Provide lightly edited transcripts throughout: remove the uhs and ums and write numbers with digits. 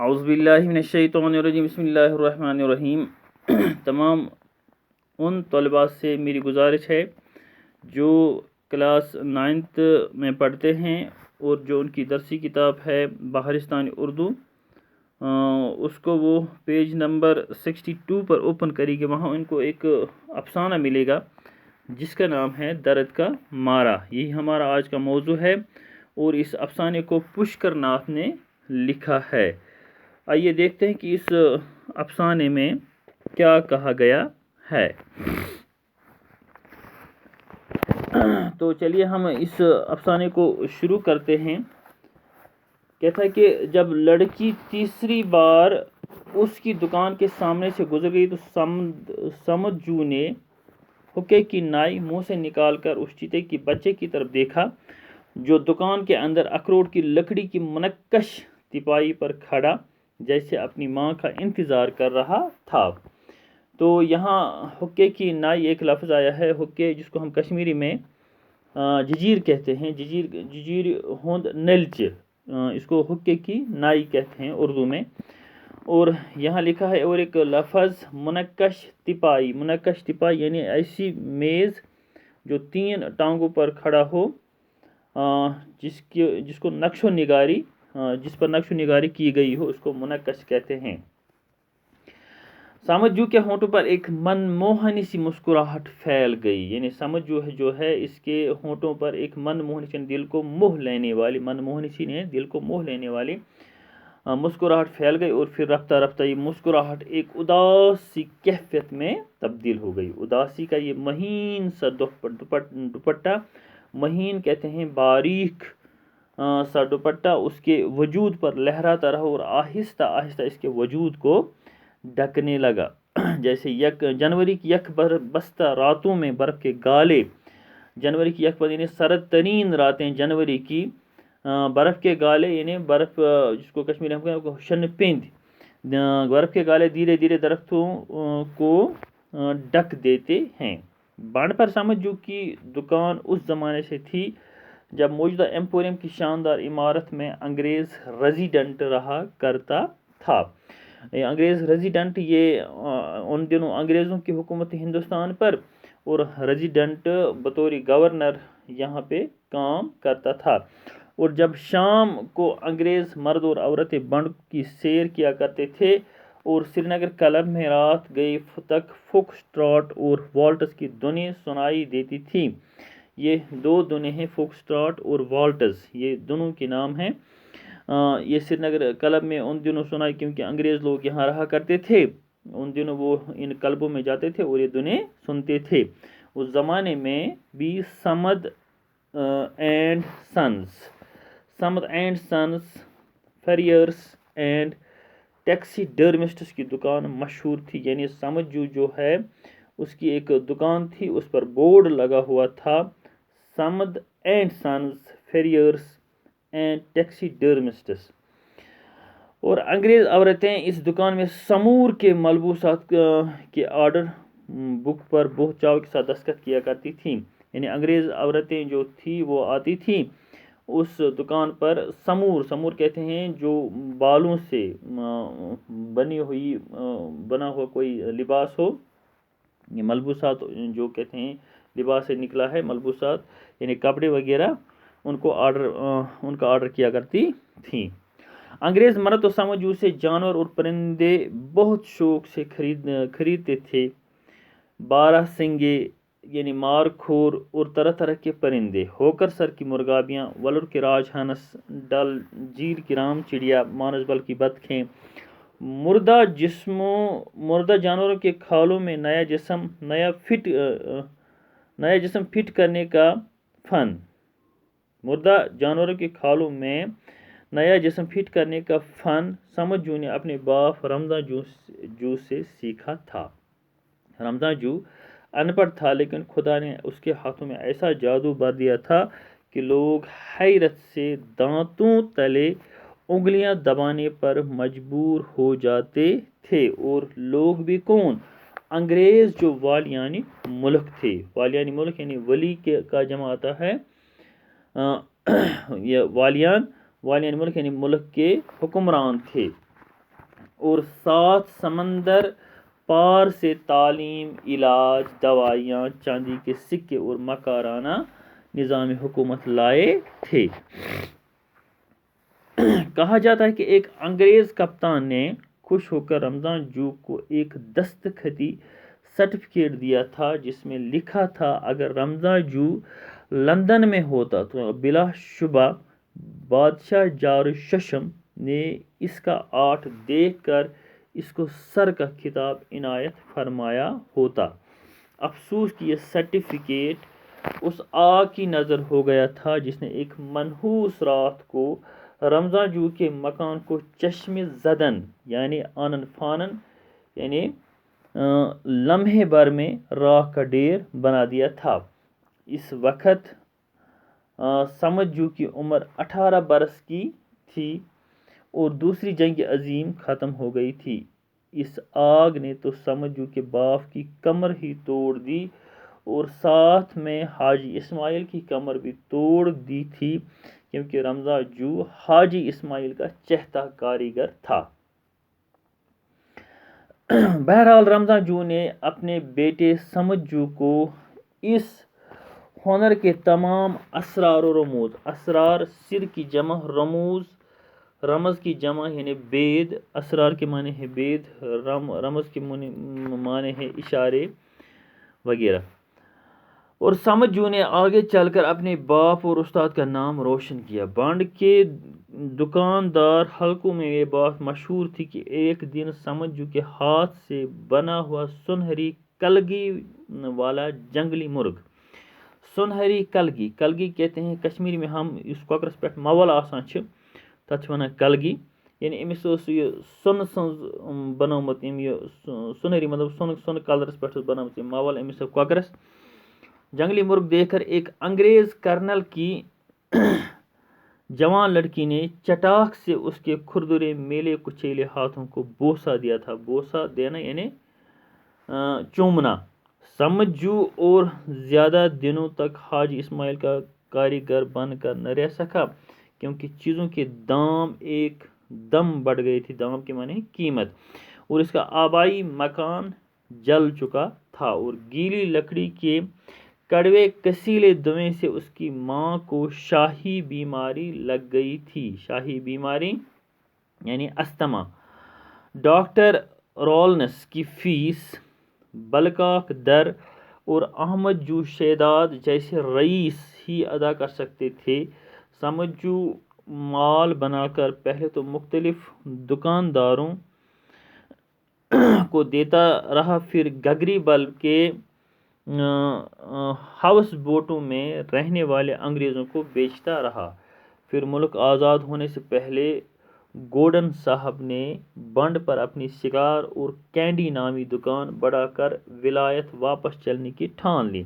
اعوذ باللہ من الشیطان الرجیم بسم اللہ الرحمن الرحیم۔ تمام ان طلباء سے میری گزارش ہے جو کلاس 9th میں پڑھتے ہیں اور جو ان کی درسی کتاب ہے بہارستانی اردو، اس کو وہ پیج نمبر 62 پر اوپن کرے گی۔ وہاں ان کو ایک افسانہ ملے گا جس کا نام ہے درد کا مارا۔ یہی ہمارا آج کا موضوع ہے اور اس افسانے کو پشکر ناتھ نے لکھا ہے۔ آئیے دیکھتے ہیں کہ اس افسانے میں کیا کہا گیا ہے۔ تو چلیے ہم اس افسانے کو شروع کرتے ہیں۔ کہتا ہے کہ جب لڑکی تیسری بار اس کی دکان کے سامنے سے گزر گئی تو سمجھو نے حقے کی نائی منہ سے نکال کر اس چیتے کی بچے کی طرف دیکھا جو دکان کے اندر اخروٹ کی لکڑی کی منقش تپائی پر کھڑا جیسے اپنی ماں کا انتظار کر رہا تھا۔ تو یہاں حقے کی نائی ایک لفظ آیا ہے، حقے جس کو ہم کشمیری میں ججیر کہتے ہیں، ججیر ہوند نلچ، اس کو حقے کی نائی کہتے ہیں اردو میں۔ اور یہاں لکھا ہے اور ایک لفظ منقش تپائی۔ منقش تپائی یعنی ایسی میز جو 3 ٹانگوں پر کھڑا ہو، جس کو نقش و نگاری جس پر نقش و نگاری کی گئی ہو، اس کو منقش کہتے ہیں۔ سمجھو کے ہونٹوں پر ایک من موہنی سی مسکراہٹ پھیل گئی، یعنی سمجھو جو ہے اس کے ہونٹوں پر ایک من موہنی سی دل کو موہ لینے والی، من موہنی سی نے دل کو موہ لینے والی مسکراہٹ پھیل گئی اور پھر رفتہ رفتہ یہ مسکراہٹ ایک اداس سی کیفیت میں تبدیل ہو گئی۔ اداسی کا یہ مہین سا دوپٹہ، مہین کہتے ہیں باریک سا دوپٹہ اس کے وجود پر لہراتا رہا اور آہستہ آہستہ اس کے وجود کو ڈھکنے لگا، جیسے جنوری کی یک بستہ راتوں میں برف کے گالے، جنوری کی یک یعنی سرد ترین راتیں، جنوری کی برف کے گالے یعنی برف جس کو کشمیری ہم کہتے ہیں شن پند، برف کے گالے دھیرے دھیرے درختوں کو ڈھک دیتے ہیں۔ بانڈ پر سمجھو کی دکان اس زمانے سے تھی جب موجودہ ایمپوریم کی شاندار عمارت میں انگریز ریزیڈنٹ رہا کرتا تھا۔ انگریز ریزیڈنٹ یہ ان دنوں انگریزوں کی حکومت ہندوستان پر، اور ریزیڈنٹ بطور گورنر یہاں پہ کام کرتا تھا۔ اور جب شام کو انگریز مرد اور عورتیں بانڈ کی سیر کیا کرتے تھے اور سری نگر کلب میں رات گئی تک فوکس ٹراٹ اور والٹز کی دھنیں سنائی دیتی تھیں۔ یہ 2 دھنیں ہیں، فوکس ٹراٹ اور والٹز، یہ دونوں کے نام ہیں۔ یہ سری نگر کلب میں ان دنوں سنائی کیونکہ انگریز لوگ یہاں رہا کرتے تھے، ان دنوں وہ ان کلبوں میں جاتے تھے اور یہ دھنیں سنتے تھے۔ اس زمانے میں بھی Samad and sons فیریئرس and taxi ڈرمسٹس کی دکان مشہور تھی، یعنی سمجھو جو ہے اس کی ایک دکان تھی، اس پر بورڈ لگا ہوا تھا Samad and sons فیریئرس and taxi ڈرمسٹس۔ اور انگریز عورتیں اس دکان میں سمور کے ملبوسات کے آرڈر بک پر بہت چاو کے ساتھ دستخط کیا کرتی تھیں، یعنی انگریز عورتیں جو تھی وہ آتی تھیں اس دکان پر سمور کہتے ہیں جو بالوں سے بنا ہوا کوئی لباس ہو، یہ ملبوسات جو کہتے ہیں لباس سے نکلا ہے، ملبوسات یعنی کپڑے وغیرہ، ان کا آرڈر کیا کرتی تھیں۔ انگریز مرد تو سمجھو سے جانور اور پرندے بہت شوق سے خریدتے تھے، 12 سنگے یعنی مار کھور اور طرح طرح کے پرندے، ہوکر سر کی مرغابیاں، ولر کے راج ہنس، ڈل جھیل کی رام چڑیا، مانسبل کی بطخیں، مردہ جانوروں کے کھالوں میں نیا جسم فٹ کرنے کا فن، مردہ جانوروں کے کھالوں میں نیا جسم فٹ کرنے کا فن سمجھو نے اپنے باپ رمضان جو سے سیکھا تھا۔ رمضان جو ان پڑھ تھا لیکن خدا نے اس کے ہاتھوں میں ایسا جادو بھر دیا تھا کہ لوگ حیرت سے دانتوں تلے انگلیاں دبانے پر مجبور ہو جاتے تھے۔ اور لوگ بھی کون؟ انگریز جو والیانی ملک تھے، والیانی ملک یعنی ولی کا جمع آتا ہے یہ والیان ملک یعنی ملک کے حکمران تھے۔ اور 7 سمندر پار سے تعلیم، علاج، دوائیاں، چاندی کے سکے اور مکارانہ نظام حکومت لائے تھے۔ کہا جاتا ہے کہ ایک انگریز کپتان نے خوش ہو کر رمضان جو کو ایک دستخطی سرٹیفکیٹ دیا تھا جس میں لکھا تھا اگر رمضان جو لندن میں ہوتا تو بلا شبہ بادشاہ جارششم نے اس کا آرٹ دیکھ کر اس کو سر کا خطاب عنایت فرمایا ہوتا۔ افسوس کہ یہ سرٹیفکیٹ اس آگ کی نظر ہو گیا تھا جس نے ایک منحوس رات کو رمضان جو کے مکان کو چشم زدن یعنی آنن فانن یعنی لمحے بھر میں راکھ کا ڈھیر بنا دیا تھا۔ اس وقت سمجھو کی عمر 18 برس کی تھی اور دوسری جنگ عظیم ختم ہو گئی تھی۔ اس آگ نے تو سمجھو کے باپ کی کمر ہی توڑ دی اور ساتھ میں حاجی اسماعیل کی کمر بھی توڑ دی تھی کیونکہ رمضان جو حاجی اسماعیل کا چہتا کاریگر تھا۔ بہرحال رمضان جو نے اپنے بیٹے سمجھو کو اس ہنر کے تمام اسرار و رموز، اسرار سر کی جمع، رمز کی جمع یعنی بید، اسرار کے معنی ہے بید، رمز کے معنی ہے اشارے وغیرہ، اور سمجھو نے آگے چل کر اپنے باپ اور استاد کا نام روشن کیا۔ بانڈ کے دکاندار حلقوں میں یہ بات مشہور تھی کہ ایک دن سمجھو کے ہاتھ سے بنا ہوا سنہری کلگی والا جنگلی مرغ، سنہری کلگی کہتے ہیں کشمیری میں ہم اس کۄکرس پٮ۪ٹھ مول آسان چھِ تتھ چھِ وَنان کلگی، یعنی أمِس اوس یہِ سۄنہٕ سٕنٛز بنومُت أمۍ یہِ سُنہری مطلب سۄنہٕ کلرس پٮ۪ٹھ اوس بنومُت یہِ مول أمِس کۄکرس۔ جنگلی مرغ دیکھ کر ایک انگریز کرنل کی جوان لڑکی نے چٹاک سے اس کے کھردرے میلے کچیلے ہاتھوں کو بوسہ دیا تھا۔ بوسہ دینا یعنی چومنا۔ سمجھو اور زیادہ دنوں تک حاجی اسماعیل کا کاریگر بن کر نہ رہ سکا کیونکہ چیزوں کے دام ایک دم بڑھ گئے تھے، دام کے معنی قیمت، اور اس کا آبائی مکان جل چکا تھا اور گیلی لکڑی کے کڑوے کسیلے دھویں سے اس کی ماں کو شاہی بیماری لگ گئی تھی۔ شاہی بیماری یعنی استما۔ ڈاکٹر رولنس کی فیس بلکاک در اور احمد جو شیداد جیسے رئیس ہی ادا کر سکتے تھے۔ سمجھو مال بنا کر پہلے تو مختلف دکانداروں کو دیتا رہا، پھر گگری بل کے ہاؤس بوٹوں میں رہنے والے انگریزوں کو بیچتا رہا۔ پھر ملک آزاد ہونے سے پہلے گورڈن صاحب نے بنڈ پر اپنی سگار اور کینڈی نامی دکان بڑھا کر ولایت واپس چلنے کی ٹھان لی۔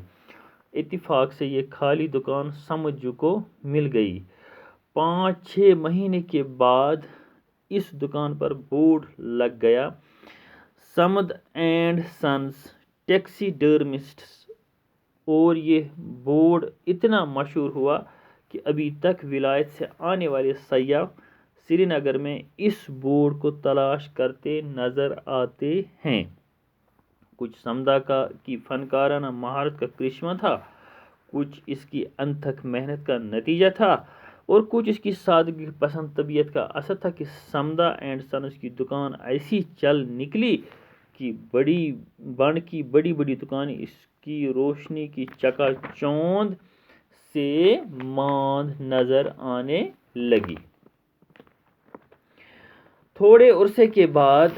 اتفاق سے یہ خالی دکان سمجھو کو مل گئی۔ 5-6 مہینے کے بعد اس دکان پر بورڈ لگ گیا، سمد اینڈ سنز ٹیکسی ڈرمسٹس، اور یہ بورڈ اتنا مشہور ہوا کہ ابھی تک ولایت سے آنے والے سیاح سری نگر میں اس بورڈ کو تلاش کرتے نظر آتے ہیں۔ کچھ سمدا کی فنکارانہ مہارت کا کرشمہ تھا، کچھ اس کی انتھک محنت کا نتیجہ تھا اور کچھ اس کی سادگی پسند طبیعت کا اثر تھا کہ سمدا اینڈ سنز کی دکان ایسی چل نکلی کہ بانڈ کی بڑی بڑی دکانیں اس کی روشنی کی چکا چوند سے ماند نظر آنے لگی۔ تھوڑے عرصے کے بعد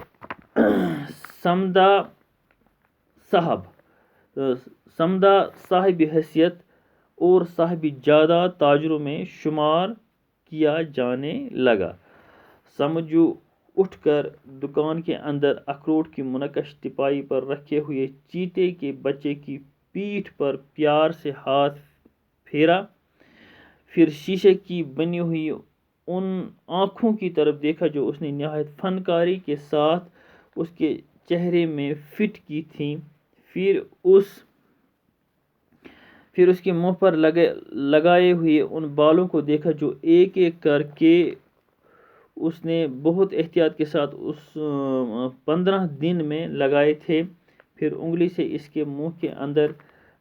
سمدا صاحب حیثیت اور صاحب جائیداد تاجروں میں شمار کیا جانے لگا۔ سمجھو اٹھ کر دکان کے اندر اخروٹ کی منقش ٹپائی پر رکھے ہوئے چیتے کے بچے کی پیٹھ پر پیار سے ہاتھ پھیرا، پھر شیشے کی بنی ہوئی ان آنکھوں کی طرف دیکھا جو اس نے نہایت فنکاری کے ساتھ اس کے چہرے میں فٹ کی تھیں، پھر اس کے منہ پر لگائے ہوئے ان بالوں کو دیکھا جو ایک ایک کر کے اس نے بہت احتیاط کے ساتھ اس 15 دن میں لگائے تھے، پھر انگلی سے اس کے منہ کے اندر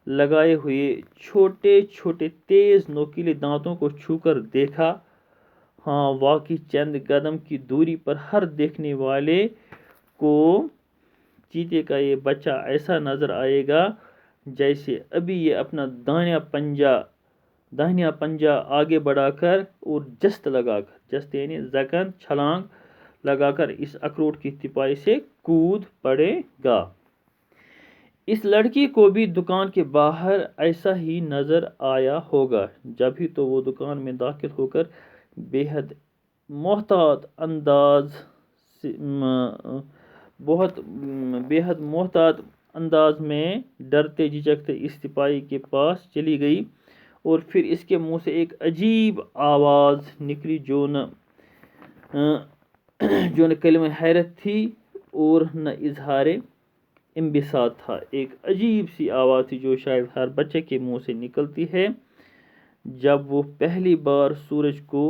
لگائے ہوئے چھوٹے چھوٹے تیز نوکیلے دانتوں کو چھو کر دیکھا۔ ہاں واقعی چند قدم کی دوری پر ہر دیکھنے والے کو چیتے کا یہ بچہ ایسا نظر آئے گا جیسے ابھی یہ اپنا داہنیا پنجہ آگے بڑھا کر اور جست لگا کر، جست یعنی زکن چھلانگ لگا کر اس اخروٹ کی تپائی سے کود پڑے گا۔ اس لڑکی کو بھی دکان کے باہر ایسا ہی نظر آیا ہوگا، جب ہی تو وہ دکان میں داخل ہو کر بے حد محتاط انداز میں ڈرتے جھجکتے اس سپاہی کے پاس چلی گئی، اور پھر اس کے منہ سے ایک عجیب آواز نکلی جو نہ کلمہ حیرت تھی اور نہ اظہار انبساط تھا۔ ایک عجیب سی آواز تھی جو شاید ہر بچے کے منہ سے نکلتی ہے جب وہ پہلی بار سورج کو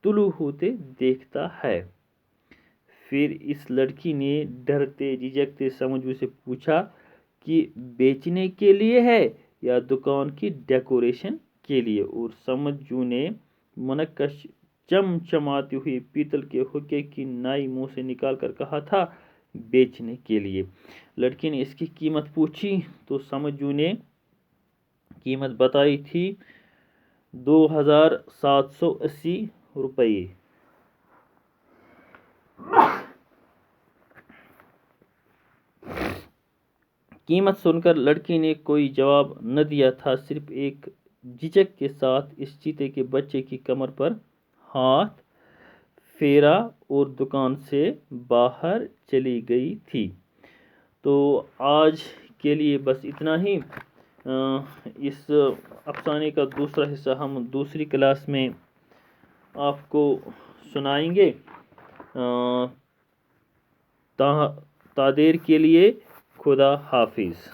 طلوع ہوتے دیکھتا ہے۔ پھر اس لڑکی نے ڈرتے جھجکتے سمجھو سے پوچھا کہ بیچنے کے لیے ہے یا دکان کی ڈیکوریشن کے لیے، اور سمجھو نے منقش چمچماتی ہوئی پیتل کے حقے کی نائی منہ سے نکال کر کہا تھا بیچنے کے لیے۔ لڑکی نے اس کی قیمت پوچھی تو سمجھو نے قیمت بتائی تھی 2780 روپے۔ قیمت سن کر لڑکی نے کوئی جواب نہ دیا تھا، صرف ایک جھجک کے ساتھ اس چیتے کے بچے کی کمر پر ہاتھ پھیرا اور دکان سے باہر چلی گئی تھی۔ تو آج کے لیے بس اتنا ہی۔ اس افسانے کا دوسرا حصہ ہم دوسری کلاس میں آپ کو سنائیں گے۔ تا دیر کے لیے خدا حافظ۔